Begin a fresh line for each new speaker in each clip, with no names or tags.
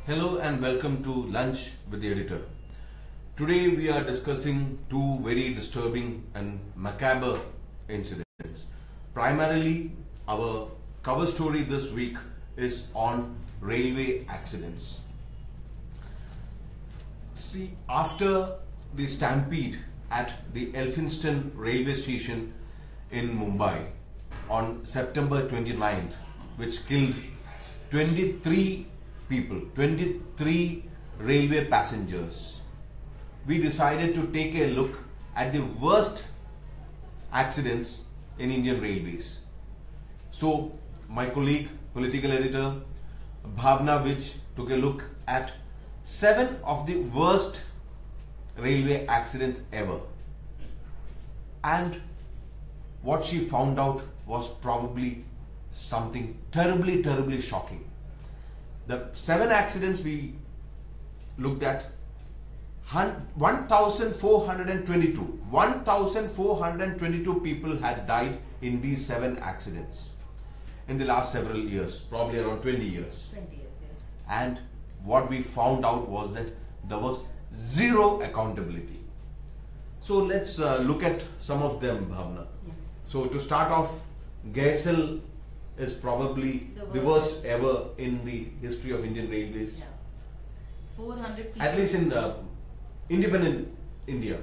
Hello and welcome to Lunch with the Editor. Today we are discussing two very disturbing and macabre incidents. Primarily, our cover story this week is on railway accidents. See, after the stampede at the Elphinstone railway station in Mumbai on September 29th, which killed 23 people, 23 railway passengers, we decided to take a look at the worst accidents in Indian railways. So my colleague, political editor Bhavna Vij, took a look at 7 of the worst railway accidents ever, and what she found out was probably something terribly shocking. The 7 accidents we looked at, 1,422 people had died in these 7 accidents in the last several years, probably around 20 years.
20 years, yes.
And what we found out was that there was zero accountability. So let's look at some of them, Bhavna.
Yes.
So to start off, Gaisal is probably the worst ever in the history of Indian railways.
Yeah. 400 people.
At least in independent India.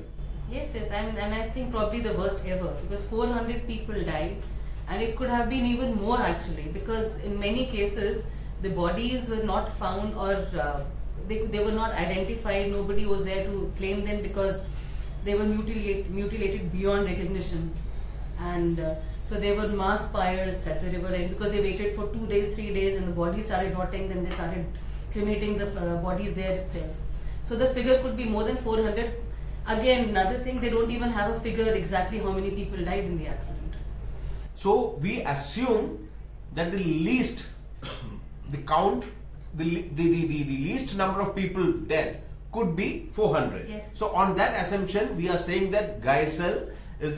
Yes. And I think probably the worst ever, because 400 people died, and it could have been even more actually, because in many cases the bodies were not found, or they were not identified. Nobody was there to claim them because they were mutilated beyond recognition, and so there were mass fires at the river end because they waited for 2 days, 3 days, and the bodies started rotting. Then they started cremating the bodies there itself. So the figure could be more than 400. Again, another thing, they don't even have a figure exactly how many people died in the accident.
So we assume that the least number of people dead could be 400.
Yes.
So on that assumption, we are saying that Gaisal is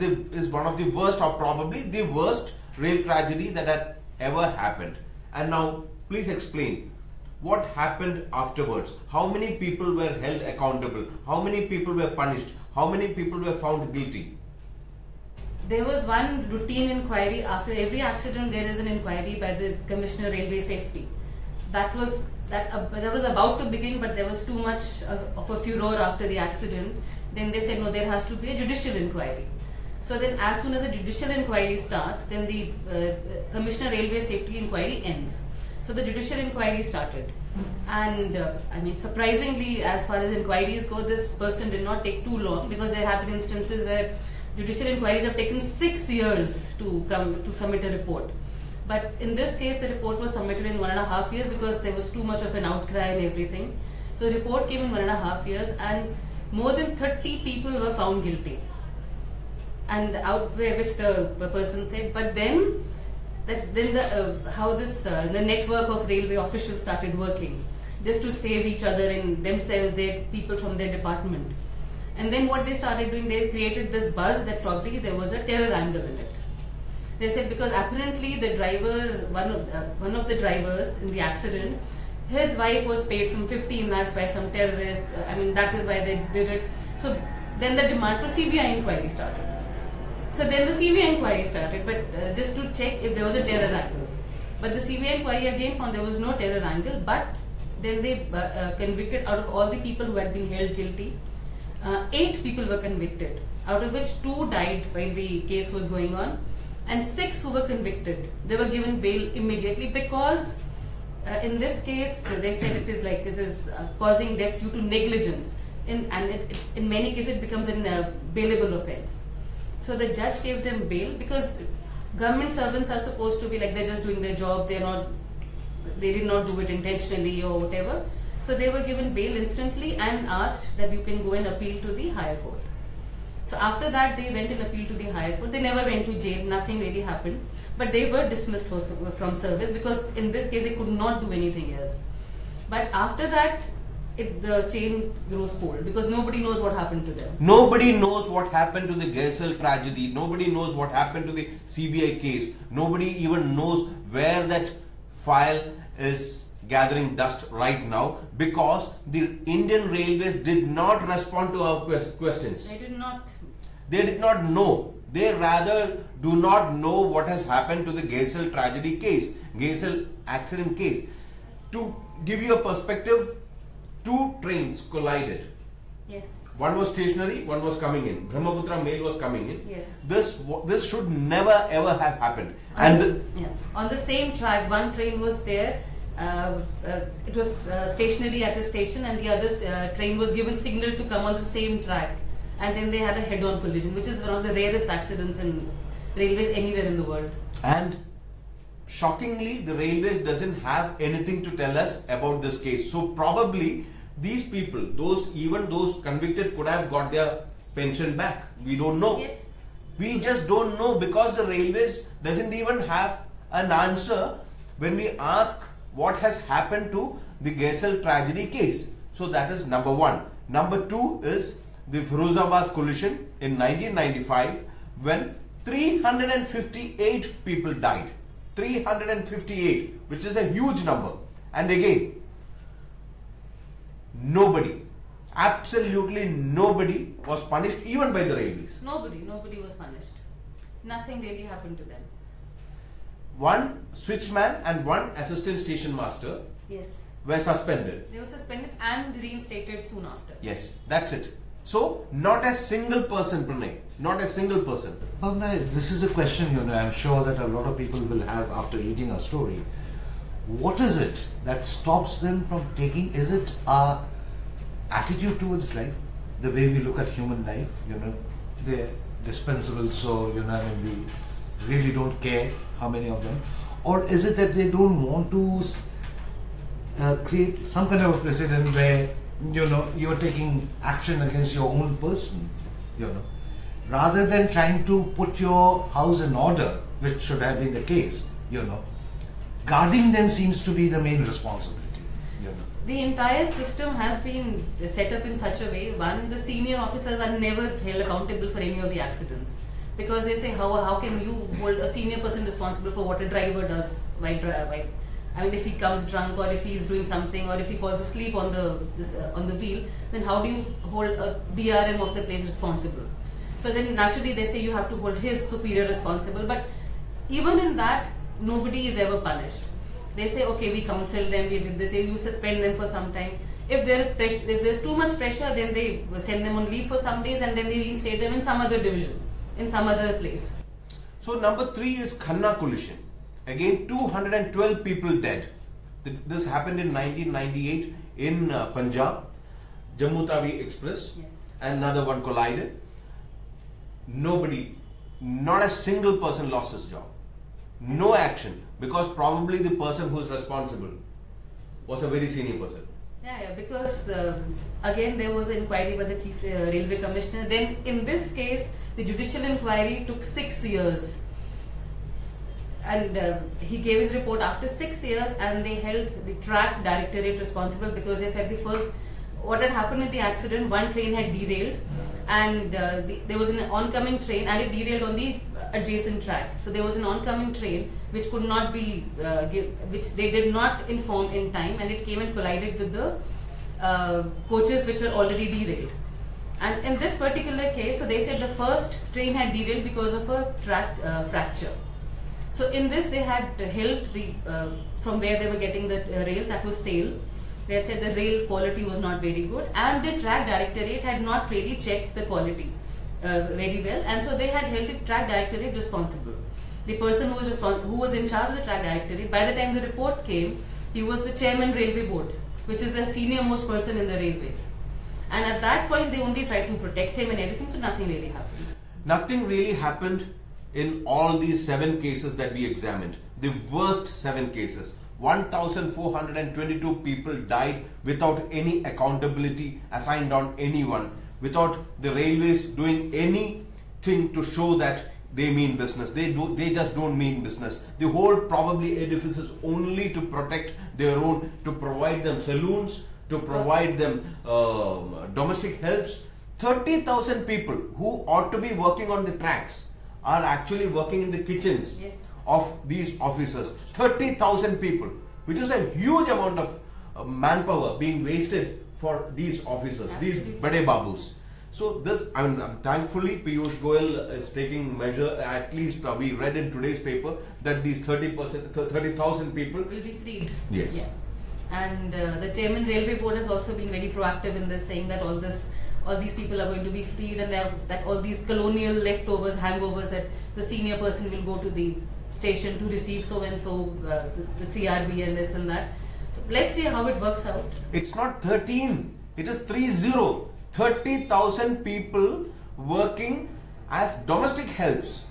one of the worst, or probably the worst rail tragedy that had ever happened. And now please explain what happened afterwards. How many people were held accountable? How many people were punished? How many people were found guilty?
There was one routine inquiry. After every accident, there is an inquiry by the Commissioner Railway Safety. That was about to begin, but there was too much of a furor after the accident. Then they said, no, there has to be a judicial inquiry. So then as soon as a judicial inquiry starts, then the Commissioner Railway Safety inquiry ends. So the judicial inquiry started. And I mean, surprisingly, as far as inquiries go, this person did not take too long, because there have been instances where judicial inquiries have taken 6 years to submit a report. But in this case, the report was submitted in 1.5 years because there was too much of an outcry and everything. So the report came in 1.5 years, and more than 30 people were found guilty. And out where which the person said, but then the network of railway officials started working just to save each other and themselves, their people from their department. And then what they started doing, they created this buzz that probably there was a terror angle in it. They said because apparently the driver, one of the drivers in the accident, his wife was paid some 15 lakhs by some terrorist. I mean, that is why they did it. So then the demand for CBI inquiry started. So then the CBI inquiry started, but just to check if there was a terror angle. But the CBI inquiry again found there was no terror angle, but then they convicted, out of all the people who had been held guilty, 8 people were convicted, out of which 2 died while the case was going on, and 6 who were convicted, they were given bail immediately, because in this case they said it is causing death due to negligence, in many cases it becomes a bailable offence. So the judge gave them bail, because government servants are supposed to be like, they're just doing their job, they did not do it intentionally or whatever. So they were given bail instantly and asked that you can go and appeal to the higher court. So after that they went and appealed to the higher court. They never went to jail, nothing really happened, but they were dismissed from service, because in this case they could not do anything else. But after that, the chain grows cold, because nobody knows what happened to them.
Nobody knows what happened to the Gaisal tragedy. Nobody knows what happened to the CBI case. Nobody even knows where that file is gathering dust right now because the Indian Railways did not respond to our questions.
They did not.
They did not know. They rather do not know what has happened to the Gaisel tragedy case, Gaisel accident case. To give you a perspective, 2 trains collided.
Yes.
One was stationary, one was coming in. Brahmaputra Mail was coming in.
Yes.
This should never ever have happened.
On the same track, one train was there. It was stationary at a station, and the other train was given signal to come on the same track. And then they had a head-on collision, which is one of the rarest accidents in railways anywhere in the world.
And shockingly, the railways doesn't have anything to tell us about this case. So probably these people, even those convicted, could have got their pension back. We don't know.
Yes.
We just don't know because the railways doesn't even have an answer when we ask what has happened to the Gaisel tragedy case. So that is number 1. Number 2 is the Firozabad collision in 1995 when 358 people died. 358, which is a huge number. And again, nobody, absolutely nobody was punished even by the railways.
Nobody was punished. Nothing really happened to them.
One switchman and one assistant station master
Yes.
were suspended.
They were suspended and reinstated soon after.
Yes, that's it. So, not a single person, Pranay. Not a single person.
Bhavna, this is a question, I'm sure that a lot of people will have after reading our story. What is it that stops them from taking? Is it our attitude towards life? The way we look at human life? They're dispensable, so, we really don't care how many of them. Or is it that they don't want to create some kind of a precedent where you're taking action against your own person, rather than trying to put your house in order, which should have been the case, guarding them seems to be the main responsibility,
The entire system has been set up in such a way, one, the senior officers are never held accountable for any of the accidents. Because they say, how can you hold a senior person responsible for what a driver does while if he comes drunk, or if he is doing something, or if he falls asleep on the wheel, then how do you hold a DRM of the place responsible? So then naturally they say you have to hold his superior responsible, but even in that, nobody is ever punished. They say, okay, we counsel them, they say you suspend them for some time. If there is pressure, if there's too much pressure, then they send them on leave for some days and then they reinstate them in some other division, in some other place.
So number 3 is Khanna collision. Again, 212 people dead. This happened in 1998 in Punjab. Jammu Tawi Express.
Yes.
And another one collided. Nobody, not a single person lost his job. No action, because probably the person who is responsible was a very senior person.
Yeah, because again there was an inquiry by the Chief Railway Commissioner. Then in this case, the judicial inquiry took 6 years. And he gave his report after 6 years, and they held the track directorate responsible because they said what had happened in the accident, one train had derailed and there was an oncoming train and it derailed on the adjacent track. So there was an oncoming train which could not be, which they did not inform in time, and it came and collided with the coaches which were already derailed. And in this particular case, so they said the first train had derailed because of a track fracture. So in this they had held from where they were getting the rails, that was SAIL. They had said the rail quality was not very good, and the track directorate had not really checked the quality very well, and so they had held the track directorate responsible. The person who was in charge of the track directorate, by the time the report came, he was the chairman railway board, which is the senior most person in the railways. And at that point they only tried to protect him and everything, so nothing really happened.
Nothing really happened in all these 7 cases that we examined. The worst 7 cases. 1,422 people died without any accountability assigned on anyone, without the railways doing anything to show that they mean business. They just don't mean business. The whole probably edifice is only to protect their own, to provide them saloons, to provide them domestic helps. 30,000 people who ought to be working on the tracks are actually working in the kitchens.
Yes.
Of these officers. 30,000 people. which is a huge amount of manpower being wasted for these officers,
Absolutely.
these Bade Babus. So this, I mean, thankfully Piyush Goyal is taking measure. At least we read in today's paper that these 30,000 people
will be freed.
Yes.
Yeah. And the chairman railway board has also been very proactive in this, saying that all these people are going to be freed, and that all these colonial leftovers, hangovers, that the senior person will go to the station to receive so and so the CRB and this and that. So let's see how it works out.
It's not 13, it is 30. 30,000 people working as domestic helps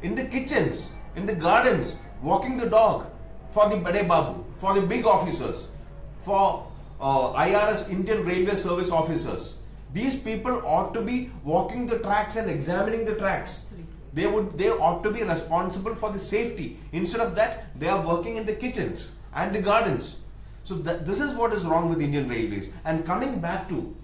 in the kitchens, in the gardens, walking the dog for the Bade Babu, for the big officers, for IRS, Indian Railway Service officers. These people ought to be walking the tracks and examining the tracks.
Absolutely.
They ought to be responsible for the safety. Instead of that, they are working in the kitchens and the gardens. So this is what is wrong with Indian Railways. And coming back to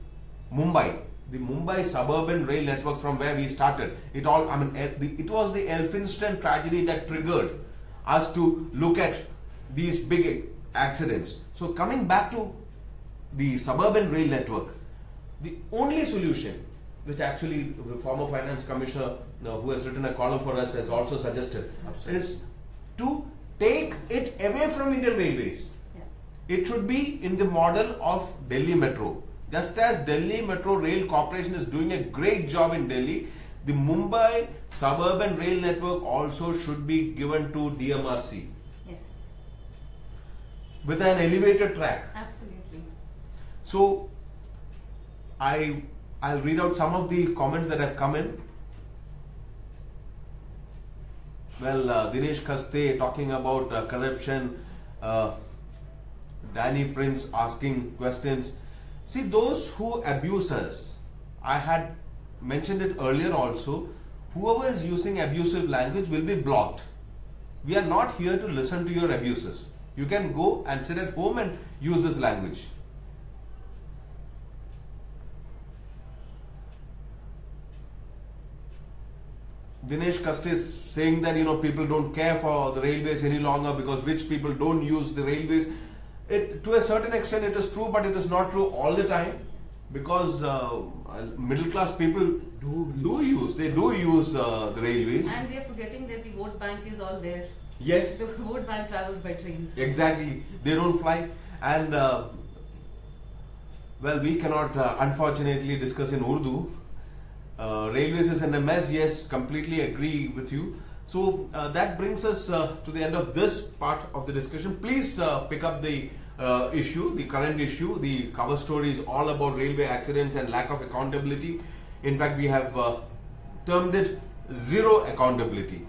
Mumbai, the Mumbai suburban rail network, from where we started, it was the Elphinstone tragedy that triggered us to look at these big accidents. So coming back to the suburban rail network, the only solution, which actually the former finance commissioner who has written a column for us has also suggested, is to take it away from Indian Railways.
Yeah.
It should be in the model of Delhi Metro. Just as Delhi Metro Rail Corporation is doing a great job in Delhi, the Mumbai suburban rail network also should be given to DMRC
Yes.
with an elevated track.
Absolutely.
So I'll read out some of the comments that have come in. Well, Dinesh Kaste talking about corruption, Danny Prince asking questions. See, those who abuse us, I had mentioned it earlier also, whoever is using abusive language will be blocked. We are not here to listen to your abuses. You can go and sit at home and use this language. Dinesh Kaste is saying that people don't care for the railways any longer because rich people don't use the railways. To a certain extent it is true, but it is not true all the time, because middle class people do use the railways.
And we are forgetting that the vote bank is all there.
Yes,
The vote bank travels by trains.
exactly. They don't fly, and well, we cannot unfortunately discuss in Urdu. Railways is in a mess. Yes, completely agree with you. So that brings us to the end of this part of the discussion. Please pick up the issue, the current issue. The cover story is all about railway accidents and lack of accountability. In fact, we have termed it zero accountability.